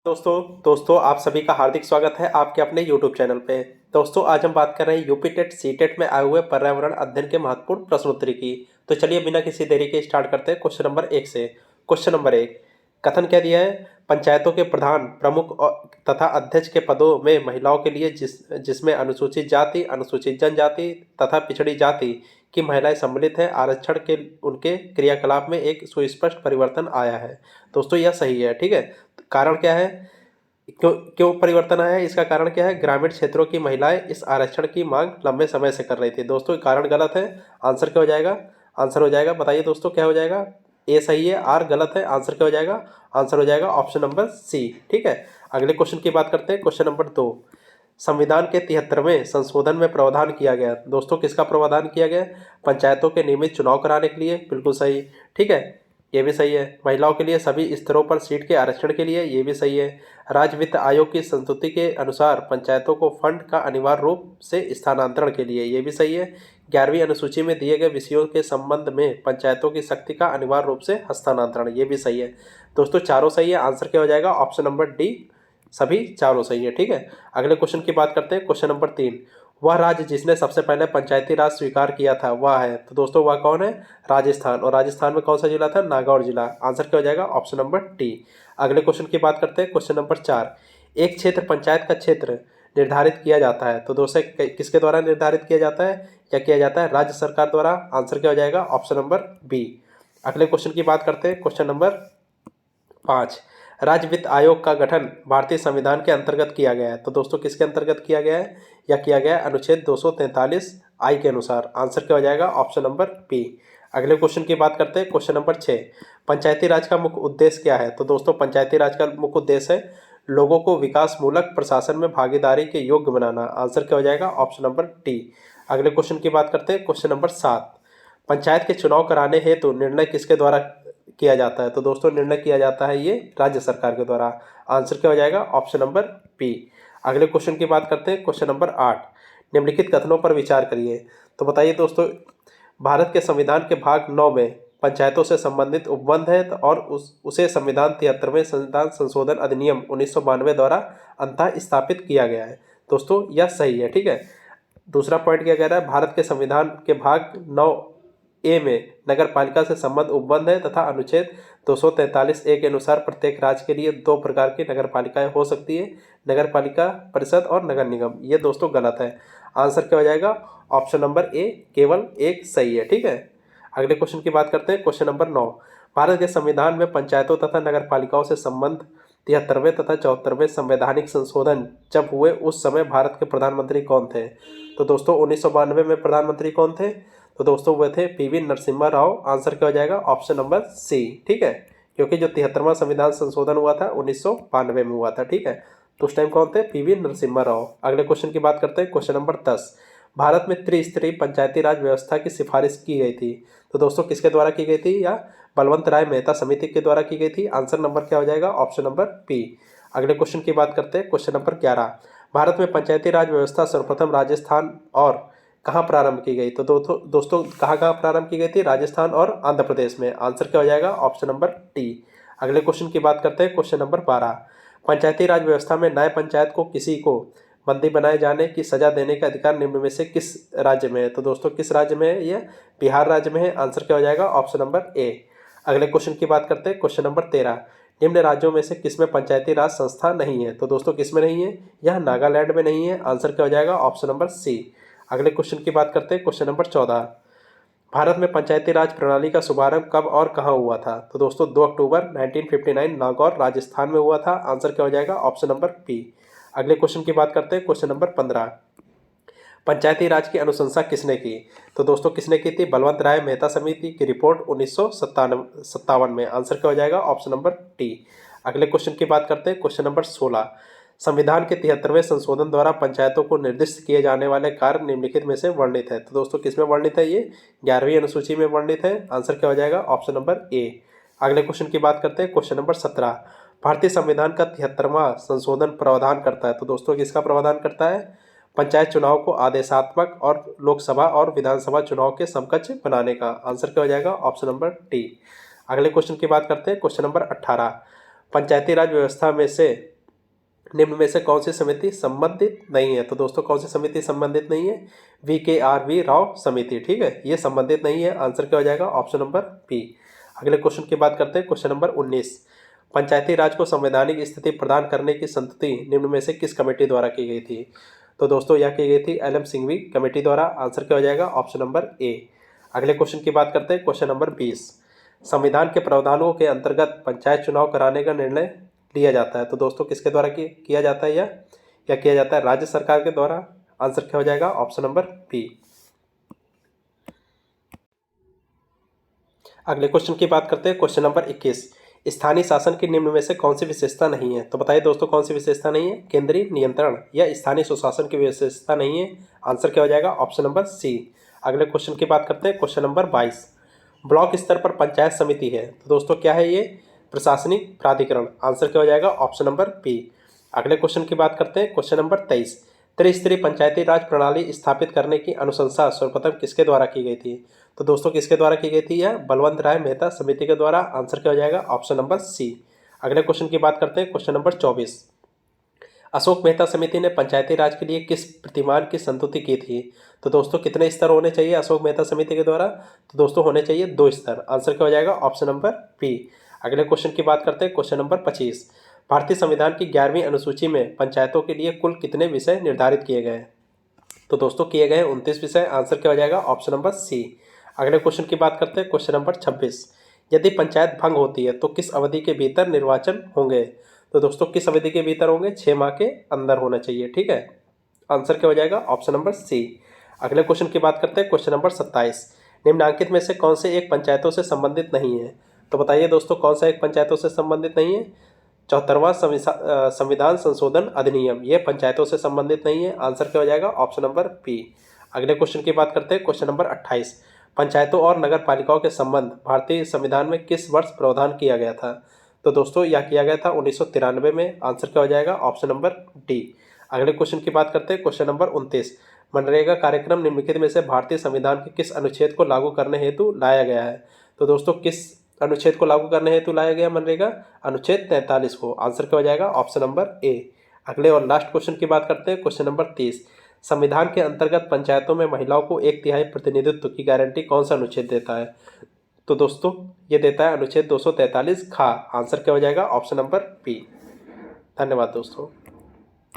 दोस्तों आप सभी का हार्दिक स्वागत है आपके अपने यूट्यूब चैनल पे। दोस्तों आज हम बात कर रहे हैं यूपी टेट सी टेट में आए हुए पर्यावरण अध्ययन के महत्वपूर्ण प्रश्नोत्तरी की। तो चलिए बिना किसी देरी के स्टार्ट करते हैं क्वेश्चन नंबर 1 से। क्वेश्चन नंबर 1, कथन क्या दिया है? पंचायतों के प्रधान, प्रमुख तथा अध्यक्ष के पदों में महिलाओं के लिए जिसमें अनुसूचित जाति, अनुसूचित जनजाति तथा पिछड़ी जाति की महिलाएं सम्मिलित हैं, आरक्षण के उनके क्रियाकलाप में एक सुस्पष्ट परिवर्तन आया है। दोस्तों यह सही है, ठीक है। कारण क्या है? क्यों क्यों परिवर्तन आया है? इसका कारण क्या है? ग्रामीण क्षेत्रों की महिलाएं इस आरक्षण की मांग लंबे समय से कर रही थी। दोस्तों कारण गलत है। आंसर क्या हो जाएगा? आंसर हो जाएगा, बताइए दोस्तों क्या हो जाएगा? ए सही है, आर गलत है। आंसर क्या हो जाएगा? आंसर हो जाएगा ऑप्शन नंबर सी, ठीक है। अगले क्वेश्चन की बात करते हैं। क्वेश्चन नंबर 2, संविधान के 73वें संशोधन में प्रावधान किया गया। दोस्तों किसका प्रावधान किया गया? पंचायतों के नियमित चुनाव कराने के लिए, बिल्कुल सही, ठीक है, ये भी सही है। महिलाओं के लिए सभी स्तरों पर सीट के आरक्षण के लिए, ये भी सही है। राज्य वित्त आयोग की संस्तुति के अनुसार पंचायतों को फंड का अनिवार्य रूप से स्थानांतरण के लिए, ये भी सही है। 11वीं अनुसूची में दिए गए विषयों के संबंध में पंचायतों की शक्ति का अनिवार्य रूप से हस्तांतरण, ये भी सही है। दोस्तों चारों सही है। आंसर क्या हो जाएगा? ऑप्शन नंबर डी, सभी चारों सही है, ठीक है। अगले क्वेश्चन की बात करते हैं। क्वेश्चन नंबर 3, वह राज्य जिसने सबसे पहले पंचायती राज स्वीकार किया था वह है। तो दोस्तों वह कौन है? राजस्थान। और राजस्थान में कौन सा जिला था? नागौर जिला। आंसर क्या हो जाएगा? Option number D. अगले क्वेश्चन की बात करते हैं। क्वेश्चन नंबर 4, एक क्षेत्र पंचायत का क्षेत्र निर्धारित किया जाता है। तो दोस्तों किसके द्वारा निर्धारित किया जाता है? क्या किया जाता है? राज्य सरकार द्वारा। आंसर क्या हो जाएगा? Option number B. अगले क्वेश्चन की बात करते हैं। क्वेश्चन नंबर 5, राज्य वित्त आयोग का गठन भारतीय संविधान के अंतर्गत किया गया है। तो दोस्तों किसके अंतर्गत किया गया है? या किया गया है अनुच्छेद 243 आई के अनुसार। आंसर क्या हो जाएगा? Option number B. अगले क्वेश्चन की बात करते हैं। क्वेश्चन नंबर 6, पंचायती राज का मुख्य उद्देश्य क्या है? तो दोस्तों पंचायती राज का मुख्य उद्देश्य है लोगों को विकास मूलक प्रशासन में भागीदारी के योग्य बनाना। आंसर क्या हो जाएगा? Option number D. अगले क्वेश्चन की बात करते हैं। क्वेश्चन नंबर 7, पंचायत के चुनाव कराने हेतु निर्णय किसके द्वारा किया जाता है? तो दोस्तों निर्णय किया जाता है ये राज्य सरकार के द्वारा। आंसर क्या हो जाएगा? Option number B. अगले क्वेश्चन की बात करते हैं। क्वेश्चन नंबर 8, निम्नलिखित कथनों पर विचार करिए। तो बताइए दोस्तों, भारत के संविधान के भाग 9 में पंचायतों से संबंधित उपबंध है और उसे संविधान 73वें संविधान संशोधन अधिनियम 1992 द्वारा अंतः स्थापित किया गया है। दोस्तों यह सही है, ठीक है। दूसरा पॉइंट क्या कह रहा है? भारत के संविधान के भाग 9 ए में नगर पालिका से संबंध उपबंध है तथा अनुच्छेद 243 ए के अनुसार प्रत्येक राज्य के लिए 2 प्रकार की नगर पालिकाएं हो सकती है, नगर पालिका परिषद और नगर निगम। ये दोस्तों गलत है। आंसर क्या हो जाएगा? ऑप्शन नंबर ए, केवल एक सही है, ठीक है। अगले क्वेश्चन की बात करते हैं। क्वेश्चन नंबर 9, भारत के संविधान में पंचायतों तथा नगर पालिकाओं से संबंध 73वें तथा 74वें संवैधानिक संशोधन जब हुए उस समय भारत के प्रधानमंत्री कौन थे? तो दोस्तों 1992 में प्रधानमंत्री कौन थे? तो दोस्तों वो थे पीवी नरसिम्हा राव। आंसर क्या हो जाएगा? ऑप्शन नंबर सी, ठीक है। क्योंकि जो 73वां संविधान संशोधन हुआ था 1992 में हुआ था, ठीक है। तो उस टाइम कौन थे? पीवी नरसिम्हा राव। अगले क्वेश्चन की बात करते हैं। क्वेश्चन नंबर 10, भारत में त्रिस्तरीय पंचायती राज व्यवस्था की सिफारिश की गई थी। तो दोस्तों किसके द्वारा की गई थी? या बलवंत राय मेहता समिति के द्वारा की गई थी। आंसर नंबर क्या हो जाएगा? Option number B. अगले क्वेश्चन की बात करते हैं। क्वेश्चन नंबर 11, भारत में पंचायती राज व्यवस्था सर्वप्रथम राजस्थान और कहाँ प्रारंभ की गई? तो दोस्तों कहाँ कहाँ प्रारंभ की गई थी? राजस्थान और आंध्र प्रदेश में। आंसर क्या हो जाएगा? Option number D. अगले क्वेश्चन की बात करते हैं। क्वेश्चन नंबर 12, पंचायती राज व्यवस्था में न्याय पंचायत को किसी को बंदी बनाए जाने की सजा देने का अधिकार निम्न में से किस राज्य में है? तो दोस्तों किस राज्य में है? यह बिहार राज्य में है। आंसर क्या हो जाएगा? Option number A. अगले क्वेश्चन की बात करते हैं। क्वेश्चन नंबर 13, निम्न राज्यों में से किसमें पंचायती राज संस्था नहीं है? तो दोस्तों किसमें नहीं है? यह नागालैंड में नहीं है। आंसर क्या हो जाएगा? Option number C. अगले क्वेश्चन की बात करते हैं। क्वेश्चन नंबर 14, भारत में पंचायती राज प्रणाली का शुभारंभ कब और कहां हुआ था? तो दोस्तों 2 अक्टूबर 1959 नागौर राजस्थान में हुआ था। आंसर क्या हो जाएगा? Option number B. अगले क्वेश्चन की बात करते हैं। क्वेश्चन नंबर 15, पंचायती राज की अनुशंसा किसने की? तो दोस्तों किसने की थी? बलवंत राय मेहता समिति की रिपोर्ट 1957 में। आंसर क्या हो जाएगा? Option number D. अगले क्वेश्चन की बात करते हैं। क्वेश्चन नंबर 16, संविधान के 73वें संशोधन द्वारा पंचायतों को निर्दिष्ट किए जाने वाले कार्य निम्नलिखित में से वर्णित है। तो दोस्तों किसमें वर्णित है? ये 11वीं अनुसूची में वर्णित है। आंसर क्या हो जाएगा? Option number A. अगले क्वेश्चन की बात करते हैं। क्वेश्चन नंबर 17, भारतीय संविधान का 73वां संशोधन प्रावधान करता है। तो दोस्तों किसका प्रावधान करता है? पंचायत चुनाव को आदेशात्मक और लोकसभा और विधानसभा चुनाव के समकक्ष बनाने का। आंसर क्या हो जाएगा? Option number D. अगले क्वेश्चन की बात करते हैं। क्वेश्चन नंबर 18, पंचायती राज व्यवस्था में से निम्न में से कौन सी समिति संबंधित नहीं है? तो दोस्तों कौन सी समिति संबंधित नहीं है? VKRV राव समिति, ठीक है, ये संबंधित नहीं है। आंसर क्या हो जाएगा? Option number B. अगले क्वेश्चन की बात करते हैं, क्वेश्चन नंबर 19। पंचायती राज को संवैधानिक स्थिति प्रदान करने की संस्तुति निम्न में से किस कमेटी द्वारा की गई थी? तो दोस्तों यह की गई थी LM सिंघवी कमेटी द्वारा। आंसर क्या हो जाएगा? Option number A. अगले क्वेश्चन की बात करते हैं, क्वेश्चन नंबर 20। संविधान के प्रावधानों के अंतर्गत पंचायत चुनाव कराने का निर्णय लिया जाता है। तो दोस्तों किसके द्वारा किया जाता है? यह किया जाता है राज्य सरकार के द्वारा। आंसर क्या हो जाएगा? Option number B. अगले क्वेश्चन की बात करते हैं, क्वेश्चन नंबर 21। स्थानीय शासन की निम्न में से कौन सी विशेषता नहीं है? तो बताइए दोस्तों कौन सी विशेषता नहीं है? केंद्रीय नियंत्रण या स्थानीय सुशासन की विशेषता नहीं है। आंसर क्या हो जाएगा? Option number C. अगले क्वेश्चन की बात करते हैं, क्वेश्चन नंबर 22। ब्लॉक स्तर पर पंचायत समिति है, तो दोस्तों क्या है ये? प्रशासनिक प्राधिकरण। आंसर क्या हो जाएगा? Option number B. अगले क्वेश्चन की बात करते हैं, क्वेश्चन नंबर 23। त्रिस्तरीय पंचायती राज प्रणाली स्थापित करने की अनुशंसा सर्वप्रथम किसके द्वारा की गई थी? तो दोस्तों किसके द्वारा की गई थी? यह बलवंत राय मेहता समिति के द्वारा। आंसर क्या हो जाएगा? Option number C. अगले क्वेश्चन की बात करते हैं, क्वेश्चन नंबर 24। अशोक मेहता समिति ने पंचायती राज के लिए किस प्रतिमान की संस्तुति की थी? तो दोस्तों कितने स्तर होने चाहिए अशोक मेहता समिति के द्वारा? तो दोस्तों होने चाहिए 2 स्तर। आंसर क्या हो जाएगा? Option number B. अगले क्वेश्चन की बात करते हैं, क्वेश्चन नंबर 25। भारतीय संविधान की 11वीं अनुसूची में पंचायतों के लिए कुल कितने विषय निर्धारित किए गए? तो दोस्तों किए गए 29 विषय। आंसर क्या हो जाएगा? Option number C. अगले क्वेश्चन की बात करते हैं, क्वेश्चन नंबर 26। यदि पंचायत भंग होती है तो किस अवधि के भीतर निर्वाचन होंगे? तो दोस्तों किस अवधि के भीतर होंगे? 6 माह के अंदर होना चाहिए, ठीक है। आंसर क्या हो जाएगा? Option number C. अगले क्वेश्चन की बात करते हैं, क्वेश्चन नंबर 27। निम्नलिखित में से कौन से एक पंचायतों से संबंधित नहीं है? तो बताइए दोस्तों कौन सा एक पंचायतों से संबंधित नहीं है? 74वां संविधान संशोधन अधिनियम, ये पंचायतों से संबंधित नहीं है। आंसर क्या हो जाएगा? Option number B. अगले क्वेश्चन की बात करते हैं, क्वेश्चन नंबर 28। पंचायतों और नगर पालिकाओं के संबंध भारतीय संविधान में किस वर्ष प्रावधान किया गया था? तो दोस्तों यह किया गया था 1993 में। आंसर क्या हो जाएगा? Option number D. अगले क्वेश्चन की बात करते हैं, क्वेश्चन नंबर 29। मनरेगा कार्यक्रम निम्नलिखित में से भारतीय संविधान के किस अनुच्छेद को लागू करने हेतु लाया गया है? तो दोस्तों किस अनुच्छेद को लागू करने हेतु लाया गया मनरेगा? अनुच्छेद 43 को। आंसर क्या हो जाएगा? Option number A. अगले और लास्ट क्वेश्चन की बात करते हैं, क्वेश्चन नंबर 30। संविधान के अंतर्गत पंचायतों में महिलाओं को 1/3 प्रतिनिधित्व की गारंटी कौन सा अनुच्छेद देता है? तो दोस्तों ये देता है अनुच्छेद 243 खा। आंसर क्या हो जाएगा? Option number B. धन्यवाद दोस्तों।